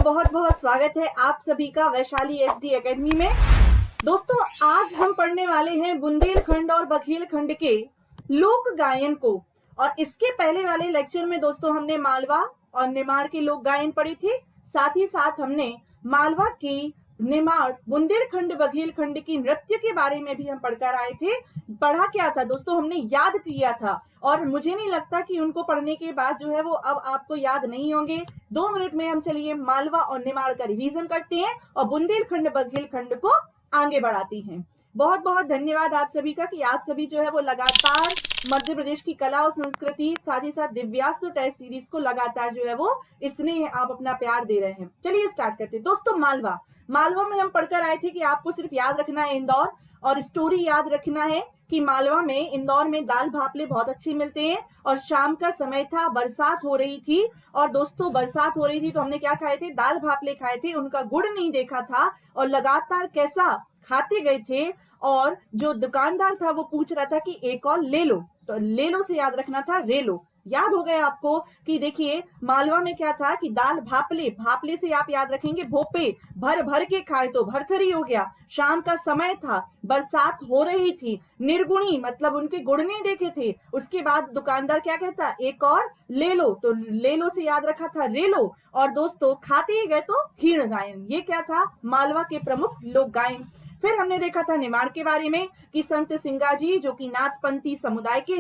बहुत बहुत स्वागत है आप सभी का वैशाली एसडी एकेडमी में। दोस्तों आज हम पढ़ने वाले हैं बुंदेलखंड और बघेलखंड के लोक गायन को। और इसके पहले वाले लेक्चर में दोस्तों हमने मालवा और निमाड़ के लोक गायन पढ़े थे। साथ ही साथ हमने मालवा की, निमाड़, बुंदेलखंड, बघेलखंड की नृत्य के बारे में भी हम पढ़कर आए थे। पढ़ा क्या था दोस्तों, हमने याद किया था और मुझे नहीं लगता कि उनको पढ़ने के बाद जो है वो अब आपको याद नहीं होंगे। 2 मिनट में हम चलिए मालवा और निमाड़ का रिवीजन करते हैं और बुंदेलखंड बघेलखंड को आगे बढ़ाती हैं। बहुत बहुत धन्यवाद आप सभी का कि आप सभी जो है वो लगातार मध्य प्रदेश की कला और संस्कृति, साथ ही साथ दिव्यास्त्र टेस्ट सीरीज को लगातार जो है वो स्नेह आप अपना प्यार दे रहे हैं। चलिए स्टार्ट करते हैं दोस्तों। मालवा में हम पढ़कर आए थे कि आपको सिर्फ याद रखना है इंदौर, और स्टोरी याद रखना है कि मालवा में, इंदौर में दाल भापले बहुत अच्छे मिलते हैं और शाम का समय था, बरसात हो रही थी। और दोस्तों बरसात हो रही थी तो हमने क्या खाए थे? दाल भापले खाए थे। उनका गुड़ नहीं देखा था और लगातार कैसा खाते गए थे। और जो दुकानदार था वो पूछ रहा था कि एक और ले लो, तो ले लो से याद रखना था रेलो। याद हो गया आपको कि देखिए मालवा में क्या था कि दाल भापले, भापले से आप याद रखेंगे भोपे, भर भर के खाए तो भरथरी हो गया। शाम का समय था, बरसात हो रही थी। निर्गुणी मतलब उनके गुण नहीं देखे थे। उसके बाद दुकानदार क्या कहता? एक और ले लो, तो ले लो से याद रखा था रेलो। और दोस्तों खाते ही गए तो क्षीण गायन। ये क्या था? मालवा के प्रमुख लोक गायन। फिर हमने देखा था निमाड़ के बारे में कि संत सिंगाजी जो कि नाथपंथी समुदाय के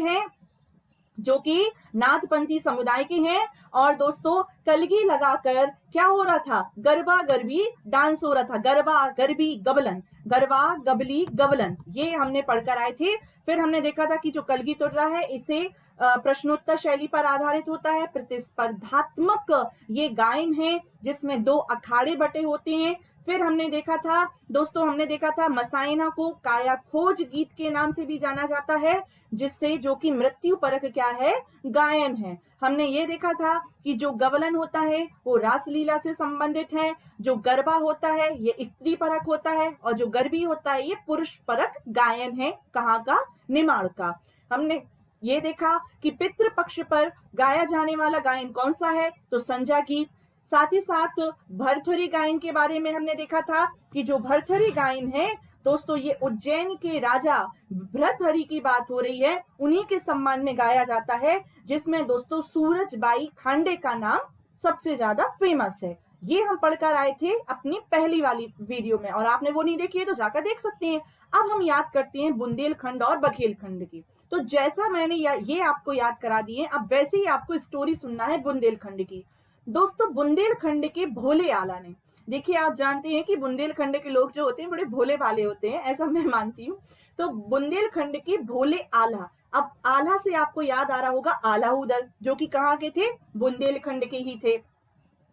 हैं, और दोस्तों कलगी लगाकर क्या हो रहा था? गरबा गरबी डांस हो रहा था। गरबा गरबी गबलन, गरबा गबली गबलन, ये हमने पढ़कर आए थे। फिर हमने देखा था कि जो कलगी तुर रहा है इसे प्रश्नोत्तर शैली पर आधारित होता है। प्रतिस्पर्धात्मक ये गायन है जिसमें 2 अखाड़े बटे होते हैं। फिर हमने देखा था मसाइना को काया खोज गीत के नाम से भी जाना जाता है, जिससे जो कि मृत्यु परक क्या है? गायन है। हमने ये देखा था कि जो गवलन होता है वो रासलीला से संबंधित है, जो गरबा होता है ये स्त्री परक होता है, और जो गरबी होता है ये पुरुष परक गायन है। कहाँ का? निमाड़ का। हमने ये देखा कि पितृ पक्ष पर गाया जाने वाला गायन कौन सा है? तो संजा गीत। साथ ही साथ भरथरी गायन के बारे में हमने देखा था कि जो भरथरी गायन है दोस्तों ये उज्जैन के राजा भरथरी की बात हो रही है, उन्हीं के सम्मान में गाया जाता है, जिसमें दोस्तों सूरजबाई खांडे का नाम सबसे ज्यादा फेमस है। ये हम पढ़कर आए थे अपनी पहली वाली वीडियो में, और आपने वो नहीं देखी है तो जाकर देख सकते हैं। अब हम याद करते हैं बुंदेलखंड और बघेलखंड की। तो जैसा मैंने ये आपको याद करा दिए, अब वैसे ही आपको स्टोरी सुनना है बुंदेलखंड की। दोस्तों बुंदेलखंड के भोले आला ने, देखिए आप जानते हैं कि बुंदेलखंड के लोग जो होते हैं बड़े भोले भाले होते हैं, ऐसा मैं मानती हूँ। तो बुंदेलखंड के भोले आला, अब आला से आपको याद आ रहा होगा आलाउदल, जो कि कहाँ के थे? बुंदेलखंड के ही थे,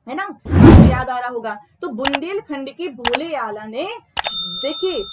है ना? आपको याद आ रहा होगा। तो बुंदेलखंड के भोले आला ने, देखिए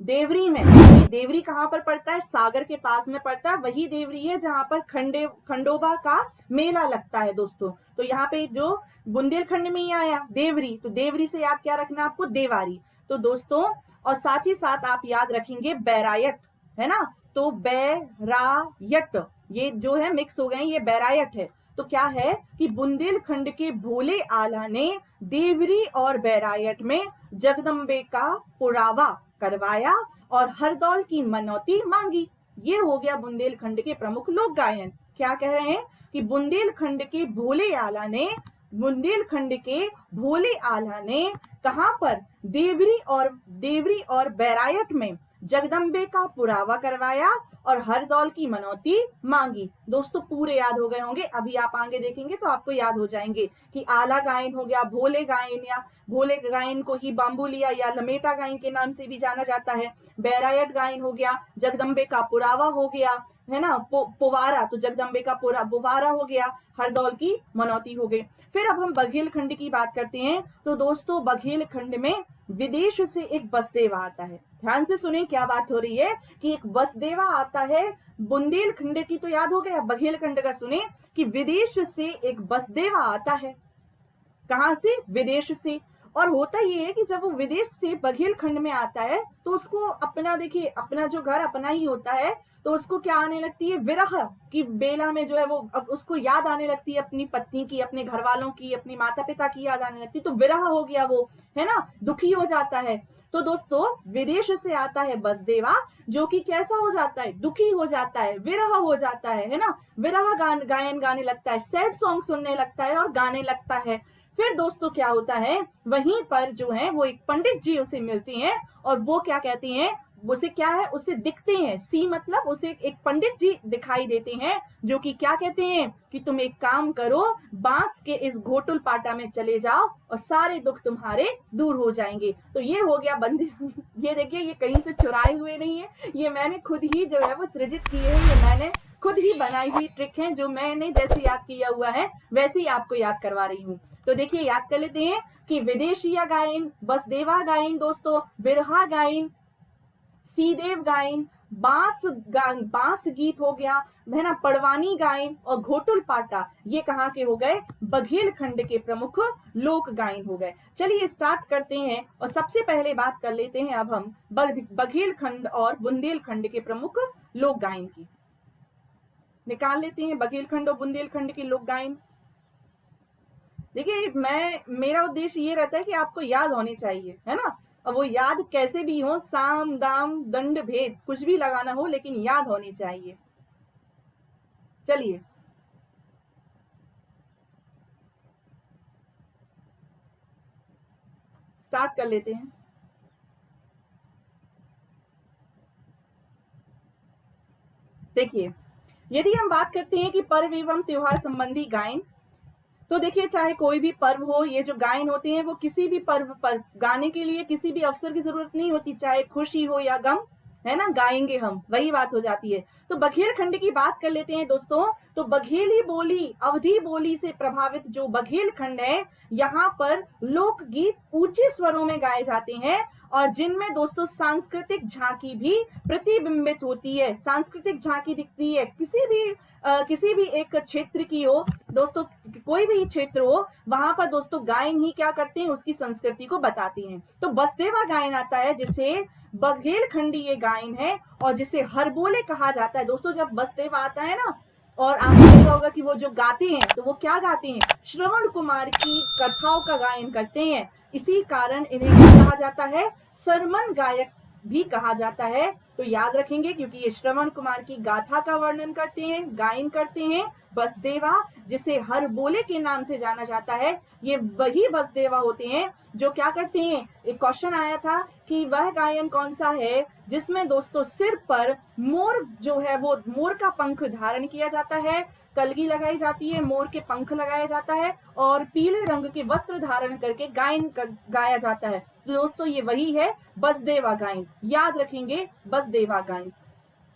देवरी में, देवरी कहाँ पर पड़ता है? सागर के पास में पड़ता है। वही देवरी है जहाँ पर खंडोबा का मेला लगता है दोस्तों। तो यहाँ पे जो बुंदेलखंड में ही आया देवरी, तो देवरी से याद क्या रखना आपको? देवारी। तो दोस्तों और साथ ही साथ आप याद रखेंगे बैरायट, है ना? तो बैरायट ये जो है मिक्स हो गए, ये बैरायट है। तो क्या है कि बुंदेलखंड के भोले आला ने देवरी और बैरायट में जगदम्बे का पुरावा करवाया और हरदौल की मनौती मांगी। ये हो गया बुंदेलखंड के प्रमुख लोक गायन। क्या कह रहे हैं कि बुंदेलखंड के भोले आला ने कहां पर? देवरी और बैरायट में जगदम्बे का पुरावा करवाया और हरदौल की मनौती मांगी। दोस्तों पूरे याद हो गए होंगे, अभी आप आगे देखेंगे तो आपको याद हो जाएंगे कि आला गायन हो गया, भोले गायन, या भोले गायन को ही बाम्बुलिया या लमेटा गायन के नाम से भी जाना जाता है। बैरायट गायन हो गया, जगदम्बे का पुरावा हो गया, है ना? पुवारा, तो जगदम्बे का पुवारा हो गया, हरदौल की मनौती हो गई। फिर अब हम बघेलखंड की बात करते हैं। तो दोस्तों बघेलखंड में विदेश से एक बसदेवा आता है। ध्यान से सुने क्या बात हो रही है कि एक बसदेवा आता है। बुंदेलखंड की तो याद हो गया, बघेलखंड का सुने कि विदेश से एक बसदेवा आता है। कहां से? विदेश से। और होता ये है कि जब वो विदेश से बघेलखंड में आता है तो उसको अपना, देखिए अपना जो घर अपना ही होता है, तो उसको क्या आने लगती है, विरह की बेला में जो है वो अब उसको याद आने लगती है अपनी पत्नी की, अपने घर वालों की, अपनी माता पिता की याद आने लगती है, तो विरह हो गया वो, है ना, दुखी हो जाता है। तो दोस्तों विदेश से आता है बसदेवा, जो कि कैसा हो जाता है, दुखी हो जाता है, विरह हो जाता है ना, विरह गायन गाने लगता है, सैड सॉन्ग सुनने लगता है और गाने लगता है। फिर दोस्तों क्या होता है, वहीं पर जो है वो एक पंडित जी उसे मिलती हैं और वो क्या कहती हैं, उसे क्या है, उसे दिखते हैं, सी मतलब उसे एक पंडित जी दिखाई देते हैं, जो कि क्या कहते हैं कि तुम एक काम करो, बांस के इस घोटुल पाटा में चले जाओ और सारे दुख तुम्हारे दूर हो जाएंगे। तो ये हो गया बंदी ये देखिए, ये कहीं से चुराए हुए नहीं है, ये मैंने खुद ही जो है वो सृजित किए हैं, ये मैंने खुद ही बनाई हुई ट्रिक है, जो मैंने जैसे याद किया हुआ है वैसे ही आपको याद करवा रही हूँ। तो देखिए याद कर लेते हैं कि विदेशिया गायन, बसदेवा गायन दोस्तों, बिरहा गायन, सीदेव गायन, बांस गीत हो गया, है ना, पड़वानी गायन और घोटुल पाटा, ये कहाँ के हो गए, बघेलखंड के प्रमुख लोक गायन हो गए। चलिए स्टार्ट करते हैं और सबसे पहले बात कर लेते हैं अब हम बघेलखंड और बुंदेलखंड के प्रमुख लोक गायन की। निकाल लेते हैं बघेलखंड और बुंदेलखंड के लोक गायन। देखिए मेरा उद्देश्य ये रहता है कि आपको याद होने चाहिए, है ना, और वो याद कैसे भी हो, साम दाम दंड भेद कुछ भी लगाना हो, लेकिन याद होनी चाहिए। चलिए स्टार्ट कर लेते हैं। देखिए यदि हम बात करते हैं कि पर्व एवं त्योहार संबंधी गायन, तो देखिए चाहे कोई भी पर्व हो, ये जो गायन होते हैं वो किसी भी पर्व पर गाने के लिए किसी भी अवसर की जरूरत नहीं होती, चाहे खुशी हो या गम, है ना, गाएंगे हम, वही बात हो जाती है। तो बघेलखंड की बात कर लेते हैं दोस्तों। तो बघेली बोली, अवधी बोली से प्रभावित जो बघेलखंड है, यहाँ पर लोकगीत ऊंचे स्वरों में गाए जाते हैं और जिनमें दोस्तों सांस्कृतिक झांकी भी प्रतिबिंबित होती है, सांस्कृतिक झांकी दिखती है। किसी भी एक क्षेत्र की हो दोस्तों, कोई भी क्षेत्र हो, वहां पर दोस्तों गायन ही क्या करते हैं, उसकी संस्कृति को बताते हैं। तो बसदेवा गायन आता है जिसे बघेलखंडी ये गायन है और जिसे हरबोले कहा जाता है। दोस्तों जब बसदेवा आता है ना, और आपको देखा होगा कि वो जो गाते हैं तो वो क्या गाते हैं, श्रवण कुमार की कथाओं का गायन करते हैं, इसी कारण इन्हें कहा जाता है सरमन गायक भी कहा जाता है। तो याद रखेंगे क्योंकि ये श्रवण कुमार की गाथा का वर्णन करते हैं, गायन करते हैं। बसदेवा जिसे हरबोले के नाम से जाना जाता है, ये वही बसदेवा होते हैं जो क्या करते हैं, एक क्वेश्चन आया था कि वह गायन कौन सा है जिसमें दोस्तों सिर पर मोर जो है वो मोर का पंख धारण किया जाता है, कलगी लगाई जाती है, मोर के पंख लगाया जाता है और पीले रंग के वस्त्र धारण करके गायन गाया जाता है। तो दोस्तों ये वही है बसदेवा गायन, याद रखेंगे बसदेवा गायन।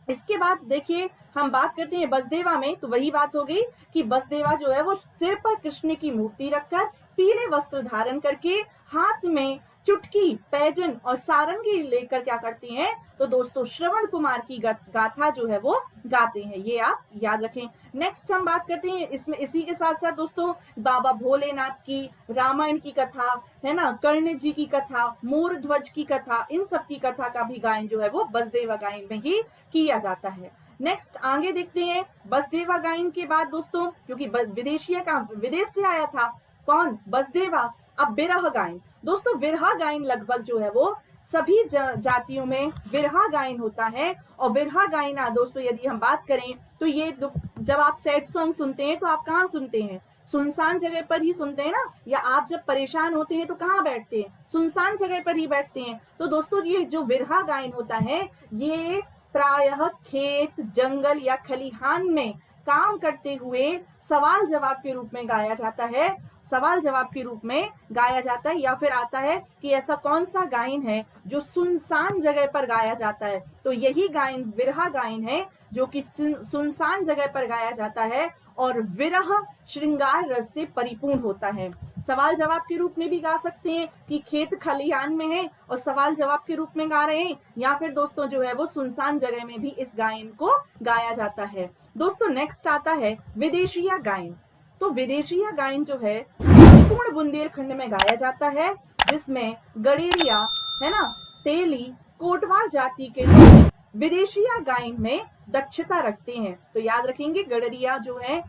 इसके बाद देखिए हम बात करते हैं बसदेवा में, तो वही बात हो गई कि बसदेवा जो है वो सिर पर कृष्ण की मूर्ति रखकर, पीले वस्त्र धारण करके, हाथ में चुटकी, पैजन और सारंगी लेकर क्या करते हैं, तो दोस्तों श्रवण कुमार की गाथा जो है वो गाते हैं, ये आप याद रखें। नेक्स्ट हम बात करते हैं इसमें, इसी के साथ साथ दोस्तों बाबा भोलेनाथ की, रामायण की कथा, है ना, कर्ण जी की कथा, मोर ध्वज की कथा, इन सब की कथा का भी गायन जो है वो बसदेवा गायन में ही किया जाता है। नेक्स्ट आगे देखते हैं बसदेवा गायन के बाद दोस्तों, क्योंकि विदेश से आया था कौन, बसदेवा। अब बिरहा गायन दोस्तों, बिरहा गायन लगभग जो है वो सभी जातियों में बिरहा गायन होता है। और बिरहा गायन दोस्तों यदि हम बात करें तो ये जब आप सैड सॉन्ग सुनते हैं तो आप कहाँ सुनते हैं, सुनसान जगह पर ही सुनते हैं ना, या आप जब परेशान होते हैं तो कहाँ बैठते हैं, सुनसान जगह पर ही बैठते हैं। तो दोस्तों ये जो बिरहा गायन होता है ये प्रायः खेत, जंगल या खलिहान में काम करते हुए सवाल जवाब के रूप में गाया जाता है, सवाल जवाब के रूप में गाया जाता है। या फिर आता है कि ऐसा कौन सा गायन है जो सुनसान जगह पर गाया जाता है, तो यही गायन बिरहा गायन है जो कि सुनसान जगह पर गाया जाता है और विरह श्रृंगार रस से परिपूर्ण होता है। सवाल जवाब के रूप में भी गा सकते हैं कि खेत खलिहान में है और सवाल जवाब के रूप में गा रहे हैं, या फिर दोस्तों जो है वो सुनसान जगह में भी इस गायन को गाया जाता है। दोस्तों नेक्स्ट आता है विदेशिया गायन। तो विदेशिया गायन जो है पूर्ण बुंदेलखंड में गाया जाता है। जिसमें गडेरिया है ना, तेली, कोटवार जाति के लोग विदेशिया गायन में दक्षता रखते हैं। तो याद रखेंगे गडरिया जो है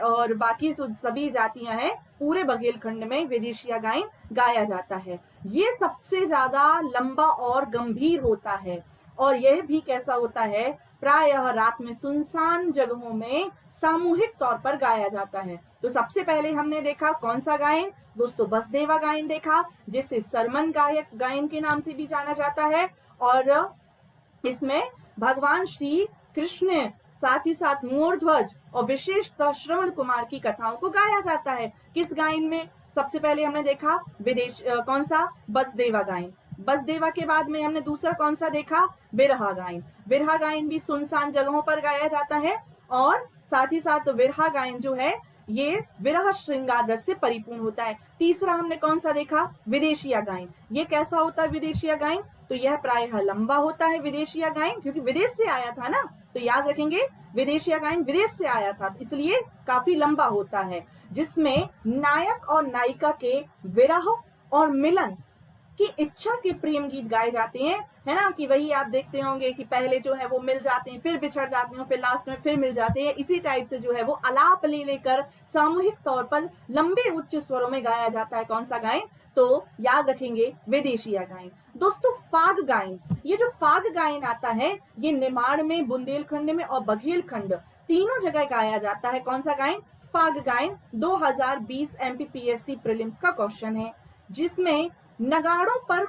और बाकी सभी जातियां हैं, पूरे बघेलखंड में विदेशिया गायन गाया जाता है। ये सबसे ज्यादा लंबा और गंभीर होता है और यह भी कैसा होता है, प्रायः रात में सुनसान जगहों में सामूहिक तौर पर गाया जाता है। तो सबसे पहले हमने देखा कौन सा गायन दोस्तों, बसदेवा गायन देखा, जिसे सरमन गायक गायन के नाम से भी जाना जाता है। और इसमें भगवान श्री कृष्ण, साथ ही साथ मोरध्वज और विशेषतः श्रवण कुमार की कथाओं को गाया जाता है। किस गायन में? सबसे पहले हमने देखा कौन सा, बसदेवा गायन। बसदेवा के बाद में हमने दूसरा कौन सा देखा, विरहा गायन। विरहा गायन भी सुनसान जगहों पर गाया जाता है और साथ ही साथ विरहा गायन जो है ये विरह श्रृंगार रस से परिपूर्ण होता है। तीसरा हमने कौन सा देखा, विदेशिया गायन। ये कैसा होता है विदेशिया गायन? तो यह प्रायः लंबा होता है विदेशिया गायन, क्योंकि विदेश से आया था ना, तो याद रखेंगे विदेशिया गायन विदेश से आया था, इसलिए काफी लंबा होता है, जिसमें नायक और नायिका के विरह और मिलन की इच्छा के प्रेम गीत गाए जाते हैं, है ना। कि वही आप देखते होंगे कि पहले जो है वो मिल जाते हैं, फिर बिछड़ जाते हैं, फिर लास्ट में फिर मिल जाते हैं। इसी टाइप से जो है वो आलाप ले लेकर सामूहिक तौर पर लंबे उच्च स्वरों में गाया जाता है। कौन सा गायन? तो याद रखेंगे विदेशिया गायन। दोस्तों फाग गायन, ये जो फाग गायन आता है ये निमाड़ में, बुंदेलखंड में और बघेलखंड तीनों जगह गाया जाता है। कौन सा गायन? फाग गायन। 2020 MPPSC प्रीलिम्स का क्वेश्चन है, जिसमें नगाड़ों पर,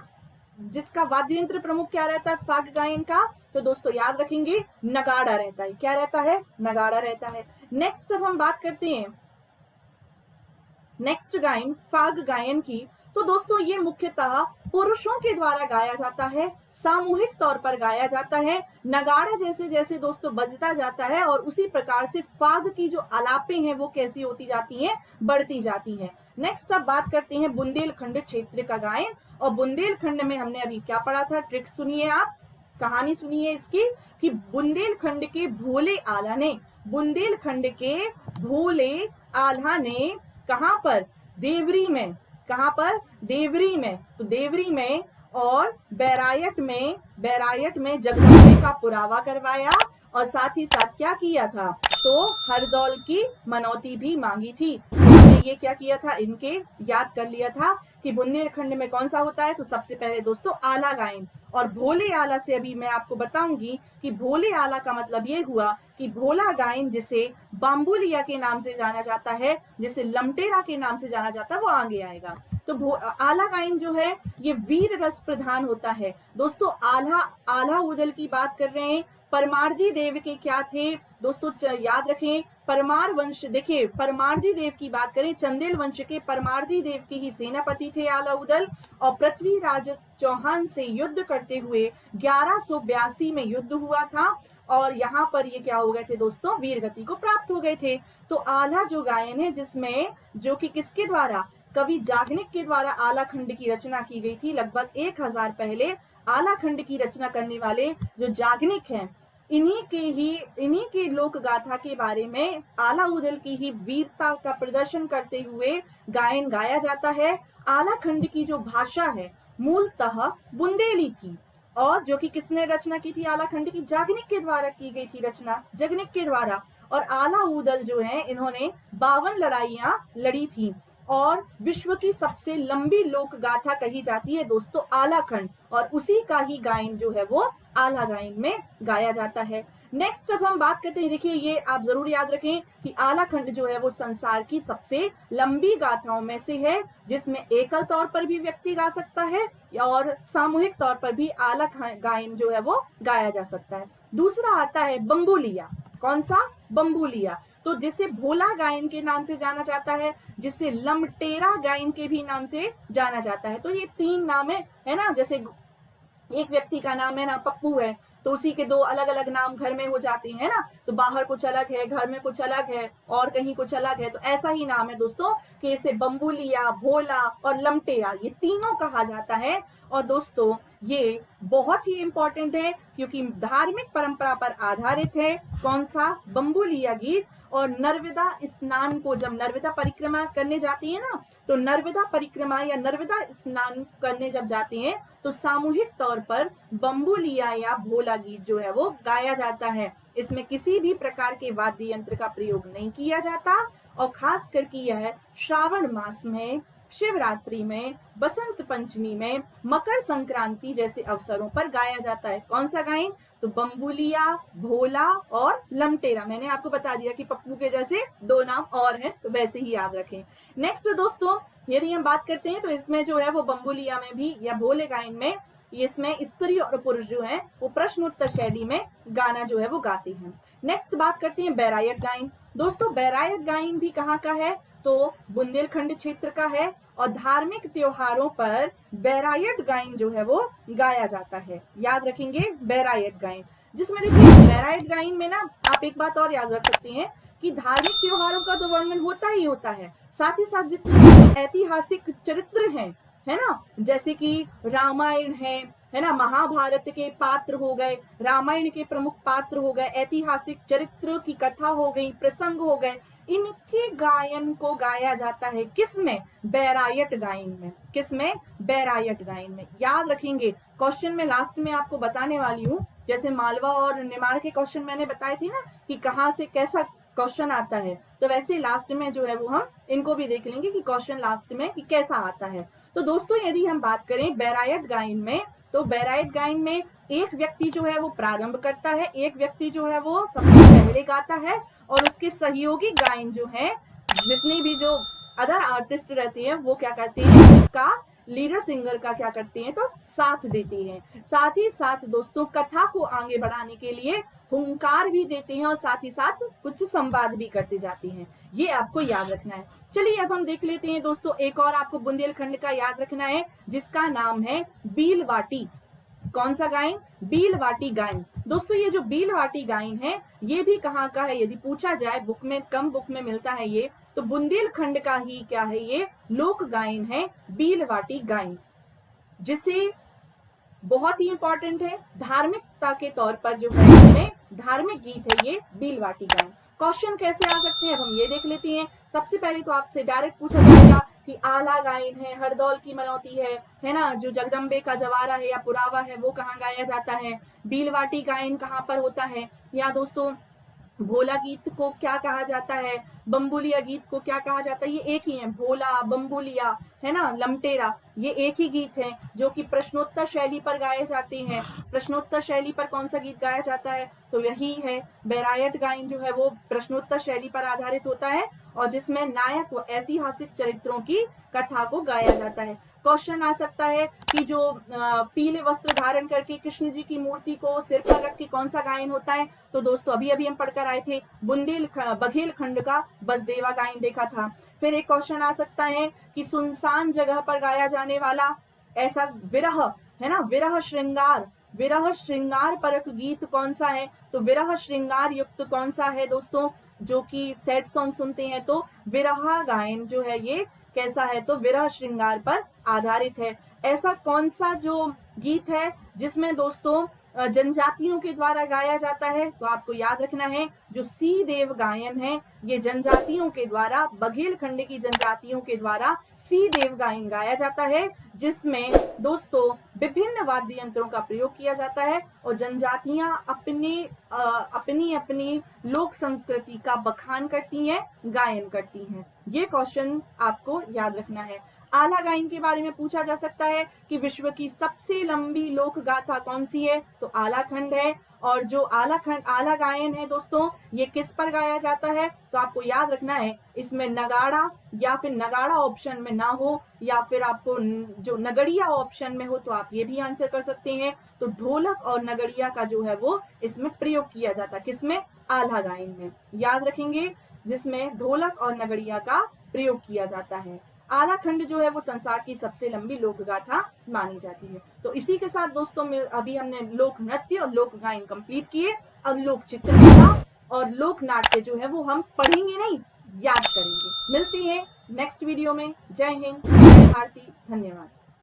जिसका वाद्य यंत्र प्रमुख क्या रहता है फाग गायन का? तो दोस्तों याद रखेंगे नगाड़ा रहता है। क्या रहता है? नगाड़ा रहता है। नेक्स्ट अब हम बात करते हैं नेक्स्ट गायन फाग गायन की। तो दोस्तों ये मुख्यतः पुरुषों के द्वारा गाया जाता है, सामूहिक तौर पर गाया जाता है। नगाड़ा जैसे जैसे दोस्तों बजता जाता है और उसी प्रकार से फाग की जो आलापें हैं वो कैसी होती जाती हैं, बढ़ती जाती हैं। नेक्स्ट अब बात करते हैं बुंदेलखंड क्षेत्र का गायन। और बुंदेलखंड में हमने अभी क्या पढ़ा था, ट्रिक सुनिए आप, कहानी सुनिए इसकी, कि बुंदेलखंड के भोले आला ने, बुंदेलखंड के भोले आल्हा ने कहां पर? देवरी में। कहां पर? देवरी में। तो देवरी में और बैरायट में जगदम्बे का पुरावा करवाया और साथ ही साथ क्या किया था, तो हरदौल की मनौती भी मांगी थी। ये क्या किया था, इनके याद कर लिया था कि बुंदेलखंड में कौन सा होता है। तो सबसे पहले दोस्तों आला गायन। और भोले आला से अभी मैं आपको बताऊंगी कि भोले आला का मतलब ये हुआ कि भोला गायन, जिसे बाम्बुलिया के नाम से जाना जाता है, जिसे लमटेरा के नाम से जाना जाता है, वो आगे आएगा। तो आला गायन जो है ये वीर रस प्रधान होता है। दोस्तों आल्हा उदल की बात कर रहे हैं। परमार्दी देव के क्या थे दोस्तों, याद रखें परमार वंश। देखिए परमार्दी देव की बात करें, चंदेल वंश के परमार्दी देव के ही सेनापति थे आला उदल, और पृथ्वीराज चौहान से युद्ध करते हुए 1182 में युद्ध हुआ था और यहाँ पर ये क्या हो गए थे दोस्तों, वीर गति को प्राप्त हो गए थे। तो आला जो गायन है, जिसमें जो कि किसके द्वारा, कवि जागनिक के द्वारा आला खंड की रचना की गई थी। लगभग 1000 पहले आला खंड की रचना करने वाले जो जागनिक हैं, इन्हीं के लोक गाथा के बारे में आला उदल की ही वीरता का प्रदर्शन करते हुए गायन गाया जाता है। आला खंड की जो भाषा है मूलतः बुंदेली थी, और जो कि किसने रचना की थी आला खंड की, जागनिक के द्वारा की गई थी रचना, जगनिक के द्वारा। और आला उदल जो है इन्होंने 52 लड़ाइयां लड़ी थी और विश्व की सबसे लंबी लोक गाथा कही जाती है दोस्तों आला खंड, और उसी का ही गायन जो है वो आला गायन में गाया जाता है। नेक्स्ट अब हम बात करते हैं, देखिए ये आप जरूर याद रखें कि आला खंड जो है वो संसार की सबसे लंबी गाथाओं में से है, जिसमें एकल तौर पर भी व्यक्ति गा सकता है और सामूहिक तौर पर भी आला गायन जो है वो गाया जा सकता है। दूसरा आता है बम्बुलिया। कौन सा? बम्बुलिया। तो जिसे भोला गायन के नाम से जाना जाता है, जिसे लमटेरा गायन के भी नाम से जाना जाता है। तो ये 3 नाम है ना, जैसे एक व्यक्ति का नाम है ना पप्पू है, तो उसी के 2 अलग अलग नाम घर में हो जाते हैं ना, तो बाहर कुछ अलग है, घर में कुछ अलग है और कहीं कुछ अलग है। तो ऐसा ही नाम है दोस्तों कि इसे बम्बुलिया, भोला और लमटेरा, ये तीनों कहा जाता है। और दोस्तों ये बहुत ही इंपॉर्टेंट है क्योंकि धार्मिक परंपरा पर आधारित है। कौन सा? बम्बुलिया गीत। और नर्मदा स्नान को जब नर्मदा परिक्रमा करने जाती है ना, तो नर्मदा परिक्रमा या नर्मदा स्नान करने जब जाते हैं तो सामूहिक तौर पर बम्बुलिया या भोला गीत जो है वो गाया जाता है। इसमें किसी भी प्रकार के वाद्य यंत्र का प्रयोग नहीं किया जाता और खास करके यह श्रावण मास में, शिवरात्रि में, बसंत पंचमी में, मकर संक्रांति जैसे अवसरों पर गाया जाता है। कौन सा गाएं? तो बम्बुलिया, भोला और लमटेरा। मैंने आपको बता दिया कि पप्पू के जैसे 2 नाम और हैं, तो वैसे ही याद रखें। नेक्स्ट दोस्तों, यदि हम बात करते हैं तो इसमें जो है वो बम्बुलिया में भी या भोले गायन में इसमें स्त्री और पुरुष जो है वो प्रश्नोत्तर शैली में गाना जो है वो गाते हैं। नेक्स्ट बात करते हैं बैरायत गायन। दोस्तों बैरायत गायन भी कहाँ का है? तो बुंदेलखंड क्षेत्र का है और धार्मिक त्योहारों पर बैरायत गायन जो है वो गाया जाता है। याद रखेंगे बैरायत गायन, जिसमें देखिए बैरायत गायन में ना आप एक बात और याद रख सकते हैं कि धार्मिक त्योहारों का तो वर्णन होता ही होता है, साथ ही साथ जितने ऐतिहासिक चरित्र हैं, है ना, जैसे कि रामायण है ना, महाभारत के पात्र हो गए, रामायण के प्रमुख पात्र हो गए, ऐतिहासिक चरित्र की कथा हो गई, प्रसंग हो गए, इनके गायन को गाया जाता है किसमें? बैरायत गायन में। किसमें? बैरायत गायन में। याद रखेंगे, क्वेश्चन में लास्ट में आपको बताने वाली हूँ, जैसे मालवा और निमाड़ के क्वेश्चन मैंने बताए थे ना कि कहाँ से कैसा क्वेश्चन आता है, तो वैसे लास्ट में जो है वो हम इनको भी देख लेंगे कि क्वेश्चन लास्ट में कि कैसा आता है। तो दोस्तों यदि हम बात करें बैरायत गायन में, तो बैरायत गायन में एक व्यक्ति जो है वो प्रारंभ करता है, एक व्यक्ति जो है वो सबसे पहले गाता है और उसके सहयोगी गायन जो है, जितने भी जो अदर आर्टिस्ट रहते हैं वो क्या करते हैं, उसका लीडर सिंगर का क्या करते हैं तो साथ देते हैं। साथ ही साथ दोस्तों कथा को आगे बढ़ाने के लिए हुंकार भी देते हैं और साथ ही साथ कुछ संवाद भी करते जाते हैं। ये आपको याद रखना है। चलिए अब हम देख लेते हैं दोस्तों, एक और आपको बुंदेलखंड का याद रखना है जिसका नाम है बीलवाटी। कौन सा गायन? बीलवाटी गायन। दोस्तों ये जो बीलवाटी गायन है ये भी कहाँ का है यदि पूछा जाए, बुक में कम बुक में मिलता है ये, तो बुंदेलखंड का ही क्या है, ये लोक गायन है बीलवाटी गायन, जिसे बहुत ही इंपॉर्टेंट है धार्मिकता के तौर पर जो है धार्मिक गीत है ये बीलवाटी गायन। क्वेश्चन कैसे आ सकते हैं अब हम ये देख लेते हैं। सबसे पहले तो आपसे डायरेक्ट पूछा जाएगा कि आला गायन है, हरदौल की मनौती है ना, जो जगदम्बे का जवारा है या पुरावा है वो कहाँ गाया जाता है, बीलवाटी गायन कहाँ पर होता है, या दोस्तों भोला गीत को क्या कहा जाता है, बम्बुलिया गीत को क्या कहा जाता है, ये एक ही है, भोला, बम्बुलिया, है ना, लमटेरा, ये एक ही गीत है जो कि प्रश्नोत्तर शैली पर गाए जाते हैं। प्रश्नोत्तर शैली पर कौन सा गीत गाया जाता है, तो यही है बैरायत गायन जो है वो प्रश्नोत्तर शैली पर आधारित होता है और जिसमें नायक व ऐतिहासिक चरित्रों की कथा को गाया जाता है। क्वेश्चन आ सकता है कि जो पीले वस्त्र धारण करके कृष्ण जी की मूर्ति को सिर पर रख के कौन सा गायन होता है, तो दोस्तों अभी हम पढ़कर आए थे बघेलखंड का बसदेवा गायन देखा था। फिर एक क्वेश्चन आ सकता है कि सुनसान जगह पर गाया जाने वाला ऐसा विरह, है ना, विरह श्रृंगार परक गीत कौन सा है, तो विरह श्रृंगार युक्त कौन सा है दोस्तों, जो कि सैड सॉन्ग सुनते हैं, तो विरह गायन जो है ये कैसा है, तो विरह श्रृंगार पर आधारित है। ऐसा कौन सा जो गीत है जिसमें दोस्तों जनजातियों के द्वारा गाया जाता है, तो आपको याद रखना है जो सी देव गायन है ये जनजातियों के द्वारा, बघेलखंड की जनजातियों के द्वारा सी देव गायन गाया जाता है, जिसमें दोस्तों विभिन्न वाद्य यंत्रों का प्रयोग किया जाता है और जनजातियां अपनी अपनी लोक संस्कृति का बखान करती हैं, गायन करती हैं। ये क्वेश्चन आपको याद रखना है। आला गायन के बारे में पूछा जा सकता है कि विश्व की सबसे लंबी लोक गाथा कौन सी है, तो आलाखंड है। और जो आला गायन है दोस्तों ये किस पर गाया जाता है, तो आपको याद रखना है इसमें नगाड़ा या फिर नगाड़ा ऑप्शन में ना हो या फिर आपको जो नगड़िया ऑप्शन में हो तो आप ये भी आंसर कर सकते हैं। तो ढोलक और नगड़िया का जो है वो इसमें प्रयोग किया जाता है, किसमें, आला गायन में। याद रखेंगे जिसमें ढोलक और नगड़िया का प्रयोग किया जाता है। आलाखंड जो है वो संसार की सबसे लंबी लोक गाथा मानी जाती है। तो इसी के साथ दोस्तों में अभी हमने लोक नृत्य और लोक गायन कंप्लीट किए। अब लोक चित्रकला और लोक नाट्य जो है वो हम पढ़ेंगे नहीं, याद करेंगे। मिलते हैं नेक्स्ट वीडियो में। जय हिंद, जय भारती, धन्यवाद।